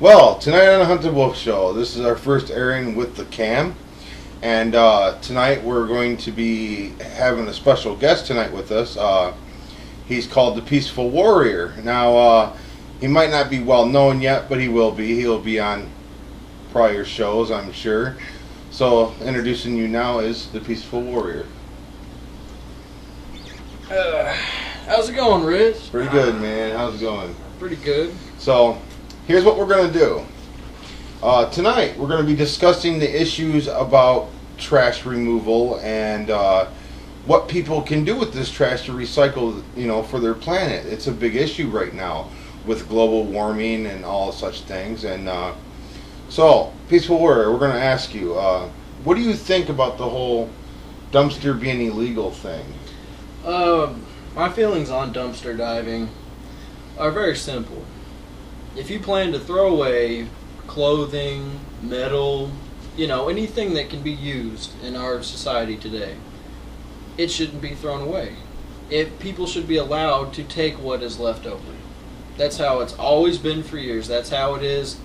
Well, tonight on the Hunted Wolf Show, this is our first airing with the cam. And tonight we're going to be having a special guest tonight with us. He's called the Peaceful Warrior. Now, he might not be well known yet, but he will be. He'll be on prior shows, I'm sure. So, introducing you now is the Peaceful Warrior. How's it going, Rich? Pretty good, man. How's it going? Pretty good. So, here's what we're going to do. Tonight, we're going to be discussing the issues about trash removal and what people can do with this trash to recycle, for their planet. It's a big issue right now with global warming and all such things. And so, Peaceful Warrior, we're going to ask you, what do you think about the whole dumpster being illegal thing? My feelings on dumpster diving are very simple. If you plan to throw away clothing, metal, anything that can be used in our society today, it shouldn't be thrown away. People should be allowed to take what is left over. That's how it's always been for years. That's how it is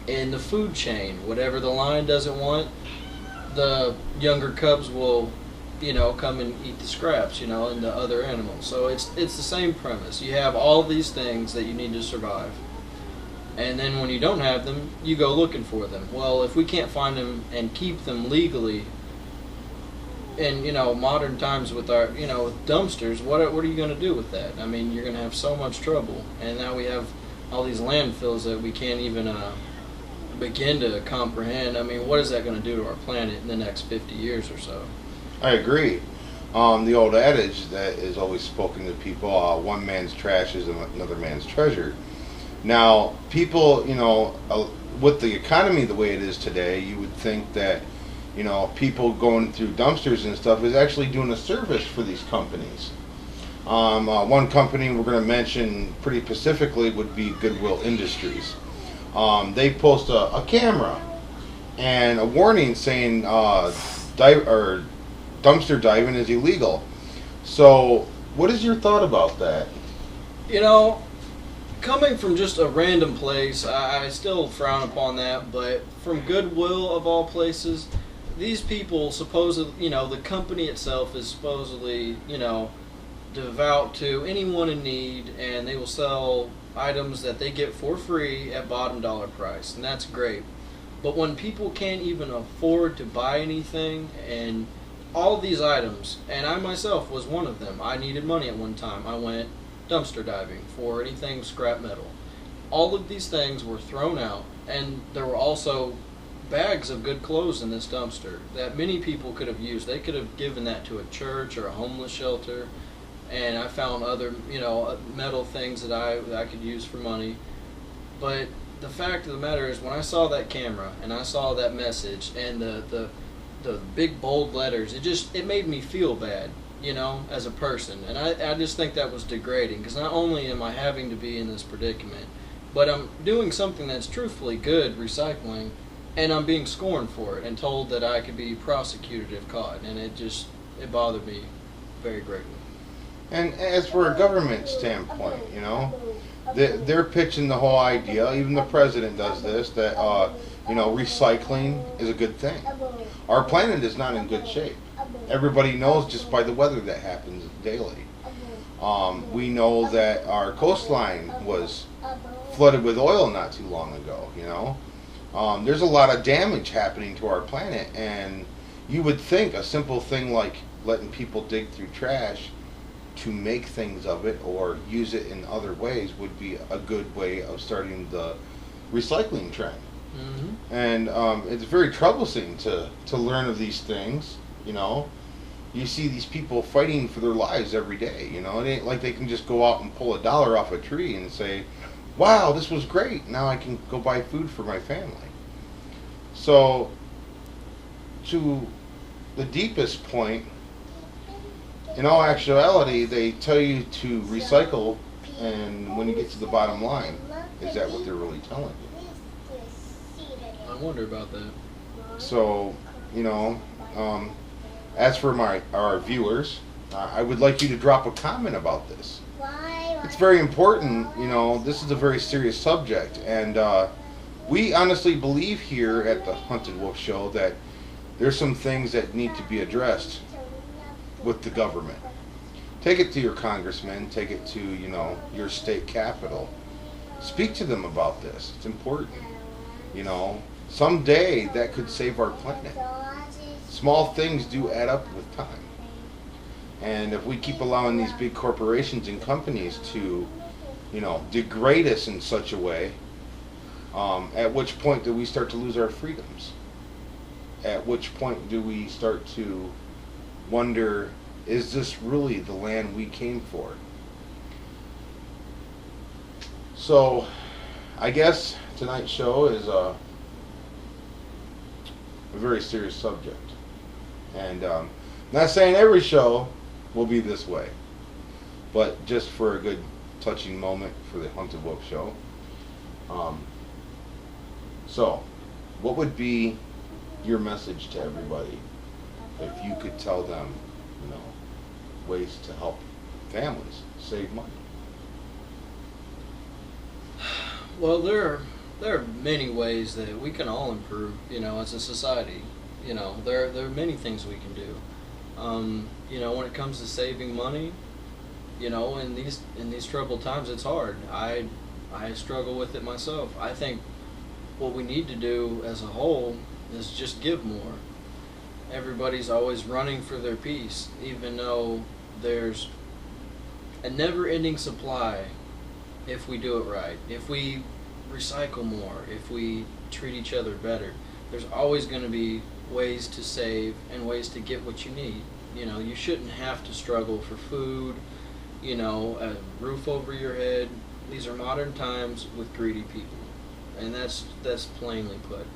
in the food chain. Whatever the lion doesn't want, the younger cubs will come and eat the scraps, and the other animals. So it's the same premise. You have all these things that you need to survive. And then when you don't have them, you go looking for them. Well, if we can't find them and keep them legally in, modern times with our, with dumpsters, what are you going to do with that? I mean, you're going to have so much trouble. And now we have all these landfills that we can't even begin to comprehend. I mean, what is that going to do to our planet in the next 50 years or so? I agree. The old adage that is always spoken to people, one man's trash is another man's treasure. Now, people, with the economy the way it is today, you would think that, people going through dumpsters and stuff is actually doing a service for these companies. One company we're going to mention pretty specifically would be Goodwill Industries. They post a camera and a warning saying dumpster diving is illegal. So, what is your thought about that? Coming from just a random place, I still frown upon that, but from Goodwill of all places, these people supposedly, the company itself is supposedly, devout to anyone in need, and they will sell items that they get for free at bottom dollar price, and that's great. But when people can't even afford to buy anything, and all of these items, and I myself was one of them, I needed money at one time, I went dumpster diving for anything scrap metal. All of these things were thrown out, and there were also bags of good clothes in this dumpster that many people could have used. They could have given that to a church or a homeless shelter, and I found other, metal things that I could use for money. But the fact of the matter is, when I saw that camera and I saw that message and the big bold letters, it made me feel bad, as a person. And I just think that was degrading, because not only am I having to be in this predicament, but I'm doing something that's truthfully good, recycling, and I'm being scorned for it and told that I could be prosecuted if caught. And it bothered me very greatly. And as for a government standpoint, they're pitching the whole idea, even the president does this, that, recycling is a good thing. Our planet is not in good shape. Everybody knows just by the weather that happens daily. We know that our coastline was flooded with oil not too long ago, There's a lot of damage happening to our planet, and you would think a simple thing like letting people dig through trash to make things of it or use it in other ways would be a good way of starting the recycling trend. Mm-hmm. And it's very troublesome to learn of these things, You see these people fighting for their lives every day, It ain't like they can just go out and pull $1 off a tree and say, wow, this was great, now I can go buy food for my family. So, to the deepest point, in all actuality, they tell you to recycle, and when you get to the bottom line, is that what they're really telling you? I wonder about that. So, as for our viewers, I would like you to drop a comment about this. It's very important, this is a very serious subject, and we honestly believe here at the Hunted Wolf Show that there's some things that need to be addressed with the government. Take it to your congressman, take it to, your state capital. Speak to them about this. It's important. Someday that could save our planet. Small things do add up with time. And if we keep allowing these big corporations and companies to, degrade us in such a way, at which point do we start to lose our freedoms? At which point do we start to wonder, is this really the land we came for? So, I guess tonight's show is a very serious subject. And not saying every show will be this way, but just for a good touching moment for the Hunted Wolf Show. So, what would be your message to everybody if you could tell them, ways to help families save money? Well, there are many ways that we can all improve, as a society. There are many things we can do. When it comes to saving money, in these troubled times, it's hard. I struggle with it myself. I think what we need to do as a whole is just give more. Everybody's always running for their piece, even though there's a never-ending supply if we do it right. If we recycle more, if we treat each other better, there's always going to be ways to save and ways to get what you need. You shouldn't have to struggle for food, a roof over your head. These are modern times with greedy people, and that's plainly put.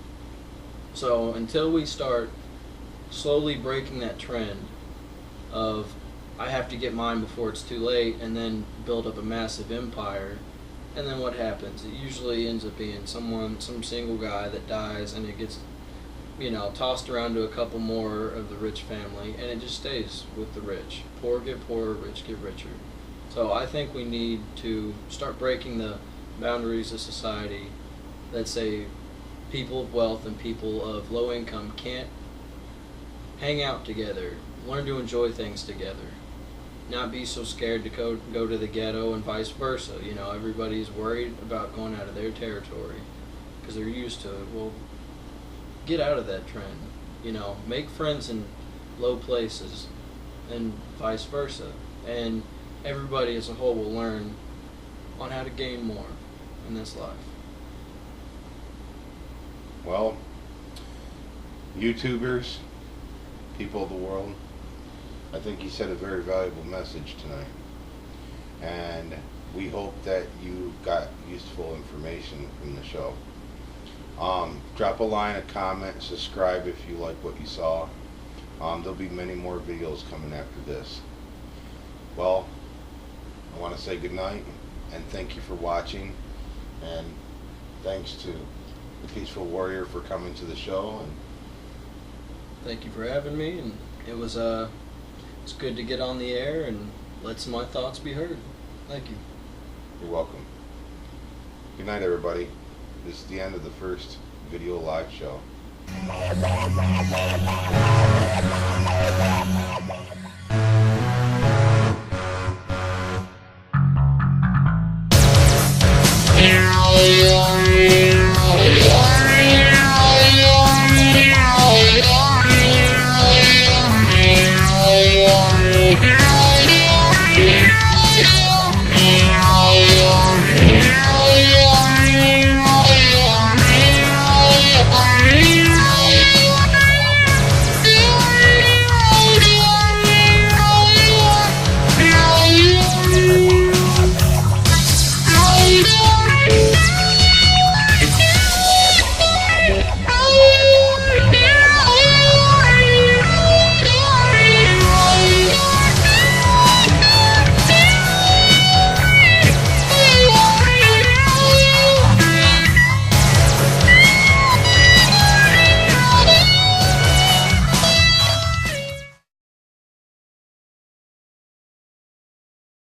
So until we start slowly breaking that trend of I have to get mine before it's too late, and then build up a massive empire, and then what happens? It usually ends up being some single guy that dies, and it gets tossed around to a couple more of the rich family, and it just stays with the rich. Poor get poorer, rich get richer. So I think we need to start breaking the boundaries of society that say people of wealth and people of low income can't hang out together, learn to enjoy things together, not be so scared to go to the ghetto and vice versa. Everybody's worried about going out of their territory because they're used to it. Well, get out of that trend. Make friends in low places and vice versa. And everybody as a whole will learn on how to gain more in this life. Well, YouTubers, people of the world, I think you said a very valuable message tonight. And we hope that you got useful information from the show. Drop a line, a comment, subscribe if you like what you saw. There'll be many more videos coming after this. Well, I want to say good night and thank you for watching, and thanks to the Peaceful Warrior for coming to the show. And thank you for having me, and it's good to get on the air and let some of my thoughts be heard. Thank you. You're welcome. Good night, everybody. This is the end of the first video live show.